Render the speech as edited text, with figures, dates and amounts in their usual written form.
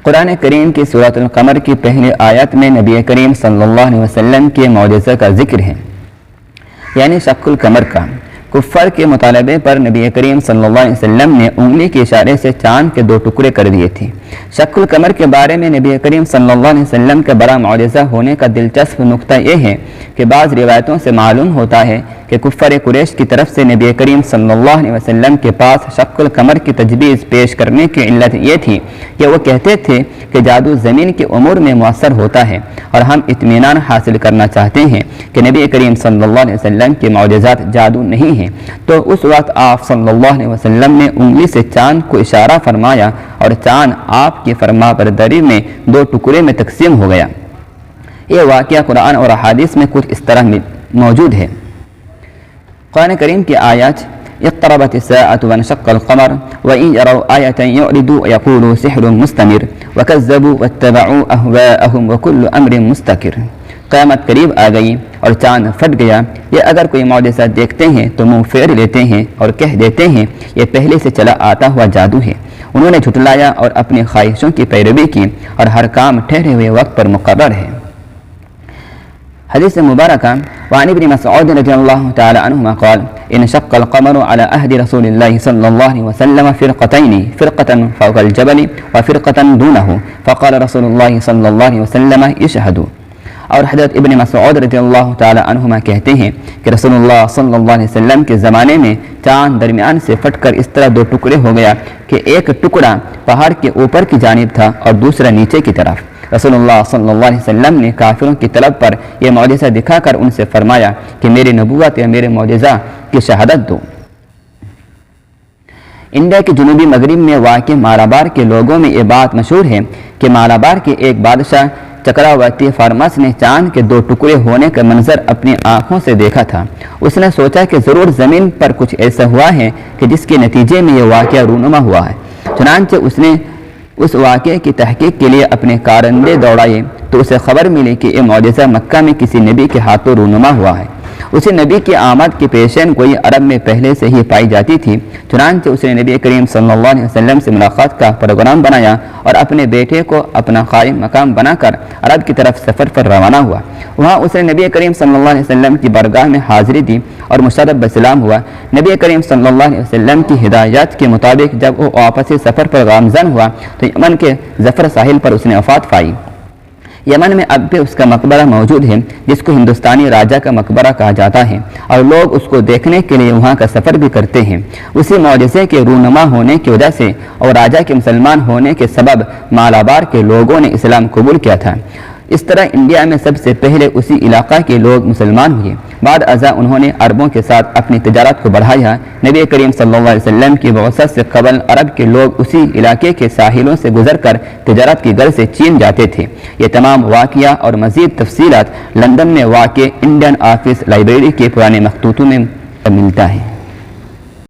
قرآن کریم کی سورۃ القمر کی پہلی آیت میں نبی کریم صلی اللہ علیہ وسلم کے معجزہ کا ذکر ہے، یعنی شق القمر کا۔ کفار کے مطالبے پر نبی کریم صلی اللہ علیہ وسلم نے انگلی کے اشارے سے چاند کے 2 ٹکڑے کر دیے تھے۔ شق القمر کے بارے میں نبی کریم صلی اللہ علیہ وسلم کا بڑا معجزہ ہونے کا دلچسپ نقطہ یہ ہے کہ بعض روایتوں سے معلوم ہوتا ہے کہ کفار قریش کی طرف سے نبی کریم صلی اللہ علیہ وسلم کے پاس شق القمر کی تجویز پیش کرنے کی علت یہ تھی کہ وہ کہتے تھے کہ جادو زمین کے امور میں مؤثر ہوتا ہے اور ہم اطمینان حاصل کرنا چاہتے ہیں کہ نبی کریم صلی اللہ علیہ وسلم کے معجزات جادو نہیں ہیں۔ تو اس وقت آپ صلی اللہ علیہ وسلم نے انگلی سے چاند کو اشارہ فرمایا اور چاند آپ کی فرما برداری میں 2 ٹکڑے میں تقسیم ہو گیا۔ یہ واقعہ قرآن اور احادیث میں کچھ اس طرح موجود ہے۔ قرآن کریم کی آیات اقتربت الساعة وانشق القمر وإن يروا آية يعرضوا ويقولوا سحر مستمر وكذبوا واتبعوا أهواءهم وكل أمر مستقر۔ قیامت قریب آ گئی اور چاند پھٹ گیا، یہ اگر کوئی معجزہ دیکھتے ہیں تو منہ پھیر لیتے ہیں اور کہہ دیتے ہیں یہ پہلے سے چلا آتا ہوا جادو ہے۔ انہوں نے جھٹلایا اور اپنی خواہشوں کی پیروی کی اور ہر کام ٹھہرے ہوئے وقت پر مقرر ہے۔ حدیث مبارکہ وعن ابن مسعود رضی اللہ تعالی عنہما قال انشق القمر على عهد رسول الله صلى الله عليه وسلم فرقتين فرقة فوق الجبل وفرقة دونه فقال رسول الله صلى الله عليه وسلم اشهدوا۔ اور حضرت ابن مسعود رضی اللہ تعالی عنہما کہتے ہیں کہ رسول اللہ صلی اللہ علیہ وسلم کے زمانے میں چاند درمیان سے پھٹ کر اس طرح 2 ٹکڑے ہو گیا کہ ایک ٹکڑا پہاڑ کے اوپر کی جانب تھا اور دوسرا نیچے کی طرف۔ رسول اللہ صلی اللہ علیہ وسلم نے کافروں کی طلب پر یہ معجزہ دکھا کر ان سے فرمایا کہ میری نبوت یا میرے معجزہ کی شہادت دو۔ انڈیا کے جنوبی مغرب میں واقع مالابار کے لوگوں میں یہ بات مشہور ہے کہ مالابار کے ایک بادشاہ چکراورتی فارمس نے چاند کے 2 ٹکڑے ہونے کا منظر اپنی آنکھوں سے دیکھا تھا۔ اس نے سوچا کہ ضرور زمین پر کچھ ایسا ہوا ہے کہ جس کے نتیجے میں یہ واقعہ رونما ہوا ہے۔ چنانچہ اس نے اس واقعے کی تحقیق کے لیے اپنے کارندے دوڑائے تو اسے خبر ملی کہ یہ معجزہ مکہ میں کسی نبی کے ہاتھوں رونما ہوا ہے۔ اسی نبی کی آمد کی پیشین گوئی عرب میں پہلے سے ہی پائی جاتی تھی، چنانچہ اس نے نبی کریم صلی اللہ علیہ وسلم سے ملاقات کا پروگرام بنایا اور اپنے بیٹے کو اپنا قائم مقام بنا کر عرب کی طرف سفر پر روانہ ہوا۔ وہاں اس نے نبی کریم صلی اللہ علیہ وسلم کی بارگاہ میں حاضری دی اور مشرف بسلام ہوا۔ نبی کریم صلی اللہ علیہ وسلم کی ہدایات کے مطابق جب وہ واپسی سفر پر گامزن ہوا تو یمن کے ظفر ساحل پر اس نے وفات پائی۔ یمن میں اب بھی اس کا مقبرہ موجود ہے جس کو ہندوستانی راجہ کا مقبرہ کہا جاتا ہے اور لوگ اس کو دیکھنے کے لیے وہاں کا سفر بھی کرتے ہیں۔ اسی معجزے کے رونما ہونے کی وجہ سے اور راجہ کے مسلمان ہونے کے سبب مالابار کے لوگوں نے اسلام قبول کیا تھا۔ اس طرح انڈیا میں سب سے پہلے اسی علاقہ کے لوگ مسلمان ہوئے۔ بعد ازاں انہوں نے عربوں کے ساتھ اپنی تجارت کو بڑھایا۔ نبی کریم صلی اللہ علیہ وسلم کی بعثت سے قبل عرب کے لوگ اسی علاقے کے ساحلوں سے گزر کر تجارت کی غرض سے چین جاتے تھے۔ یہ تمام واقعہ اور مزید تفصیلات لندن میں واقع انڈین آفس لائبریری کے پرانے مخطوطوں میں ملتا ہے۔